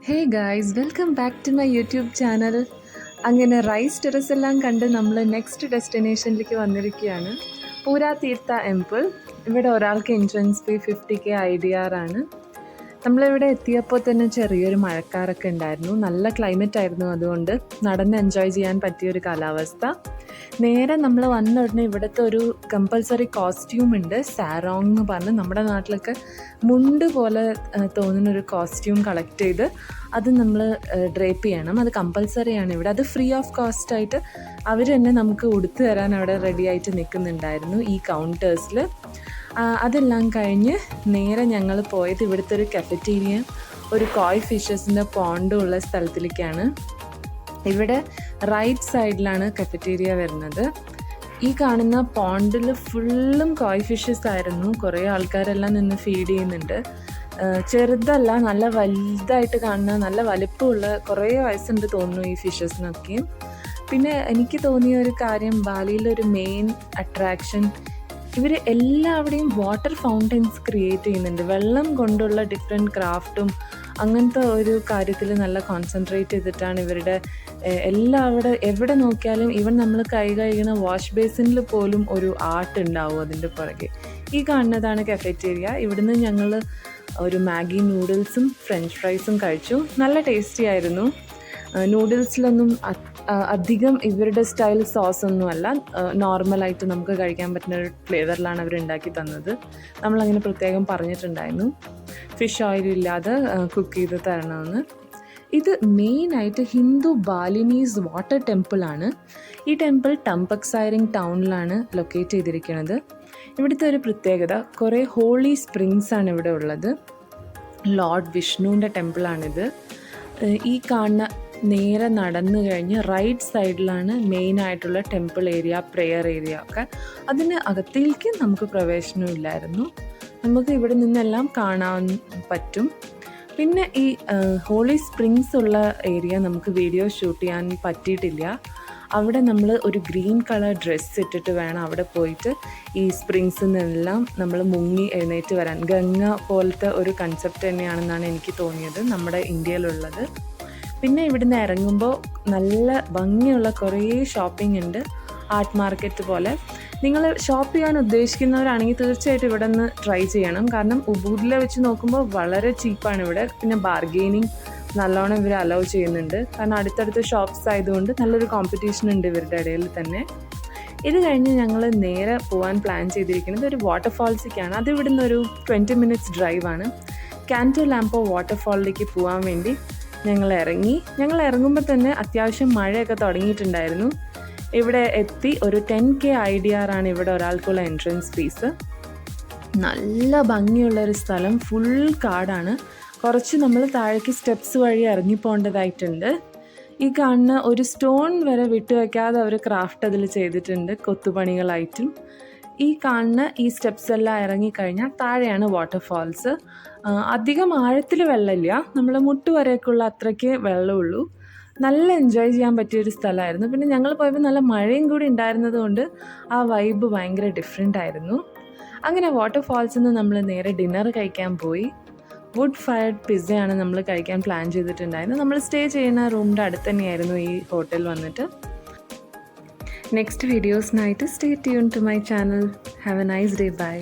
Hey guys, welcome back to my YouTube channel. അങ്ങനെ rice terrace എല്ലാം കണ്ട് നമ്മൾ നെക്സ്റ്റ് ഡെസ്റ്റിനേഷനിലേക്ക് വന്നിരിക്കുകയാണ്. Pura Tirta temple. ഇവിടെ ഒരാൾക്ക് എൻട്രൻസ് ഫീ 50K IDR ആണ്. നമ്മളിവിടെ എത്തിയപ്പോൾ തന്നെ ചെറിയൊരു മഴക്കാറൊക്കെ ഉണ്ടായിരുന്നു. നല്ല ക്ലൈമറ്റ് ആയിരുന്നു, അതുകൊണ്ട് നടന്ന് എൻജോയ് ചെയ്യാൻ പറ്റിയൊരു കാലാവസ്ഥ. നേരെ നമ്മൾ വന്ന ഉടനെ ഇവിടുത്തെ ഒരു കമ്പൽസറി കോസ്റ്റ്യൂം ഉണ്ട്, സാരോങ് എന്ന് പറഞ്ഞ്. നമ്മുടെ നാട്ടിലൊക്കെ മുണ്ട് പോലെ തോന്നുന്നൊരു കോസ്റ്റ്യൂം കളക്ട് ചെയ്ത് അത് നമ്മൾ ഡ്രേപ്പ് ചെയ്യണം. അത് കമ്പൽസറിയാണ് ഇവിടെ. അത് ഫ്രീ ഓഫ് കോസ്റ്റായിട്ട് അവർ തന്നെ നമുക്ക് ഉടുത്തു തരാൻ അവിടെ റെഡി ആയിട്ട് നിൽക്കുന്നുണ്ടായിരുന്നു ഈ കൗണ്ടേഴ്സിൽ. അതെല്ലാം കഴിഞ്ഞ് നേരെ ഞങ്ങൾ പോയത് ഇവിടുത്തെ ഒരു കഫറ്റീരിയ, ഒരു കോയ് ഫിഷസിൻ്റെ പോണ്ടും ഉള്ള സ്ഥലത്തിലേക്കാണ്. ഇവിടെ റൈറ്റ് സൈഡിലാണ് കഫറ്റീരിയ വരുന്നത്. ഈ കാണുന്ന പോണ്ടിൽ ഫുള്ളും കോയ് ഫിഷസ് ആയിരുന്നു. കുറേ ആൾക്കാരെല്ലാം നിന്ന് ഫീഡ് ചെയ്യുന്നുണ്ട്. ചെറുതല്ല, നല്ല വലുതായിട്ട് കാണുന്ന, നല്ല വലിപ്പമുള്ള, കുറേ വയസ്സുണ്ട് തോന്നുന്നു ഈ ഫിഷസിനൊക്കെയും. പിന്നെ എനിക്ക് തോന്നിയ ഒരു കാര്യം, ബാലിയിലൊരു മെയിൻ അട്രാക്ഷൻ, ഇവർ എല്ലാവിടെയും വാട്ടർ ഫൗണ്ടൻസ് ക്രിയേറ്റ് ചെയ്യുന്നുണ്ട്. വെള്ളം കൊണ്ടുള്ള ഡിഫറെൻറ്റ് ക്രാഫ്റ്റും അങ്ങനത്തെ ഒരു കാര്യത്തിൽ നല്ല കോൺസെൻട്രേറ്റ് ചെയ്തിട്ടാണ് ഇവരുടെ എവിടെ നോക്കിയാലും. ഈവൻ നമ്മൾ കൈ കഴുകുന്ന വാഷ് ബേസിനിൽ പോലും ഒരു ആർട്ട് ഉണ്ടാവും അതിൻ്റെ പുറകെ. ഈ കാണുന്നതാണ് കഫറ്റേരിയ. ഇവിടുന്ന് ഞങ്ങൾ ഒരു മാഗി നൂഡിൽസും ഫ്രഞ്ച് ഫ്രൈസും കഴിച്ചു. നല്ല ടേസ്റ്റി ആയിരുന്നു. നൂഡിൽസിലൊന്നും അധികം ഇവരുടെ സ്റ്റൈൽ സോസൊന്നുമല്ല, നോർമലായിട്ട് നമുക്ക് കഴിക്കാൻ പറ്റുന്ന ഒരു ഫ്ലേവറിലാണ് അവർ ഉണ്ടാക്കി തന്നത്. നമ്മളങ്ങനെ പ്രത്യേകം പറഞ്ഞിട്ടുണ്ടായിരുന്നു ഫിഷ് ഓയിൽ ഇല്ലാതെ കുക്ക് ചെയ്ത് തരണമെന്ന്. ഇത് മെയിനായിട്ട് ഹിന്ദു ബാലിനീസ് വാട്ടർ ടെമ്പിളാണ്. ഈ ടെമ്പിൾ ടംപക്സൈറിങ് ടൗണിലാണ് ലൊക്കേറ്റ് ചെയ്തിരിക്കുന്നത്. ഇവിടുത്തെ ഒരു പ്രത്യേകത, കുറേ ഹോളി സ്പ്രിങ്സാണ് ഇവിടെ ഉള്ളത്. ലോർഡ് വിഷ്ണുവിൻ്റെ ടെമ്പിളാണിത്. ഈ കാണുന്ന നേരെ നടന്നു കഴിഞ്ഞ് റൈറ്റ് സൈഡിലാണ് മെയിനായിട്ടുള്ള ടെമ്പിൾ ഏരിയ, പ്രെയർ ഏരിയ ഒക്കെ. അതിന് അകത്തേക്ക് നമുക്ക് പ്രവേശനമില്ലായിരുന്നു. നമുക്ക് ഇവിടെ നിന്നെല്ലാം കാണാൻ പറ്റും. പിന്നെ ഈ ഹോളി സ്പ്രിങ്സ് ഉള്ള ഏരിയ നമുക്ക് വീഡിയോ ഷൂട്ട് ചെയ്യാൻ പറ്റിയിട്ടില്ല. അവിടെ നമ്മൾ ഒരു ഗ്രീൻ കളർ ഡ്രസ്സ് ഇട്ടിട്ട് വേണം അവിടെ പോയിട്ട് ഈ സ്പ്രിങ്സിൽ നിന്നെല്ലാം നമ്മൾ മുങ്ങി എഴുന്നേറ്റ് വരാൻ. ഗംഗ പോലത്തെ ഒരു കൺസെപ്റ്റ് തന്നെയാണെന്നാണ് എനിക്ക് തോന്നിയത് നമ്മുടെ ഇന്ത്യയിലുള്ളത്. പിന്നെ ഇവിടുന്ന് ഇറങ്ങുമ്പോൾ നല്ല ഭംഗിയുള്ള കുറേ ഷോപ്പിംഗ് ഉണ്ട്, ആർട്ട് മാർക്കറ്റ് പോലെ. നിങ്ങൾ ഷോപ്പ് ചെയ്യാൻ ഉദ്ദേശിക്കുന്നവരാണെങ്കിൽ തീർച്ചയായിട്ടും ഇവിടെ നിന്ന് ട്രൈ ചെയ്യണം. കാരണം ഉബൂദിലെ വെച്ച് നോക്കുമ്പോൾ വളരെ ചീപ്പാണ് ഇവിടെ. പിന്നെ ബാർഗെയിനിങ് നല്ലോണം ഇവർ അലൗ ചെയ്യുന്നുണ്ട്. കാരണം അടുത്തടുത്ത ഷോപ്സ് ആയതുകൊണ്ട് നല്ലൊരു കോമ്പറ്റീഷൻ ഉണ്ട് ഇവരുടെ ഇടയിൽ തന്നെ. ഇത് കഴിഞ്ഞ് ഞങ്ങൾ നേരെ പോകാൻ പ്ലാൻ ചെയ്തിരിക്കുന്നത് ഒരു വാട്ടർഫാൾസിലേക്കാണ്. അത് ഇവിടുന്ന് ഒരു 20 minutes ഡ്രൈവാണ്. കാൻറ്റോ ലാംപോ വാട്ടർഫാളിലേക്ക് പോകാൻ വേണ്ടി ഞങ്ങൾ ഇറങ്ങുമ്പോൾ തന്നെ അത്യാവശ്യം മഴയൊക്കെ തുടങ്ങിയിട്ടുണ്ടായിരുന്നു. ഇവിടെ എത്തി. ഒരു 10K IDR ആണ് ഇവിടെ ഒരാൾക്കുള്ള എൻട്രൻസ് ഫീസ്. നല്ല ഭംഗിയുള്ളൊരു സ്ഥലം, ഫുൾ കാടാണ്. കുറച്ച് നമ്മൾ താഴേക്ക് സ്റ്റെപ്സ് വഴി ഇറങ്ങിപ്പോണ്ടതായിട്ടുണ്ട്. ഈ കാണുന്ന ഒരു സ്റ്റോൺ വരെ വിട്ടുവയ്ക്കാതെ അവർ ക്രാഫ്റ്റ് അതിൽ ചെയ്തിട്ടുണ്ട്, കൊത്തുപണികളായിട്ടും. ഈ കാണുന്ന ഈ സ്റ്റെപ്സ് എല്ലാം ഇറങ്ങിക്കഴിഞ്ഞാൽ താഴെയാണ് വാട്ടർഫാൾസ്. അധികം ആഴത്തിൽ വെള്ളമില്ല, നമ്മൾ മുട്ടുവരെയൊക്കെയുള്ള അത്രയ്ക്ക് വെള്ളമുള്ളൂ. നല്ല എൻജോയ് ചെയ്യാൻ പറ്റിയൊരു സ്ഥലമായിരുന്നു. പിന്നെ ഞങ്ങൾ പോയപ്പോൾ നല്ല മഴയും കൂടി ഉണ്ടായിരുന്നത് കൊണ്ട് ആ വൈബ് ഭയങ്കര ഡിഫറെൻ്റ് ആയിരുന്നു. അങ്ങനെ വാട്ടർഫാൾസിൽ നിന്ന് നമ്മൾ നേരെ ഡിന്നർ കഴിക്കാൻ പോയി. വുഡ് ഫയർഡ് പിസ്സയാണ് നമ്മൾ കഴിക്കാൻ പ്ലാൻ ചെയ്തിട്ടുണ്ടായിരുന്നു. നമ്മൾ സ്റ്റേ ചെയ്യുന്ന റൂമിൻ്റെ അടുത്ത് തന്നെയായിരുന്നു ഈ ഹോട്ടൽ വന്നിട്ട്. നെക്സ്റ്റ് വീഡിയോസിനായിട്ട് stay tune to my channel. Have a nice day. By.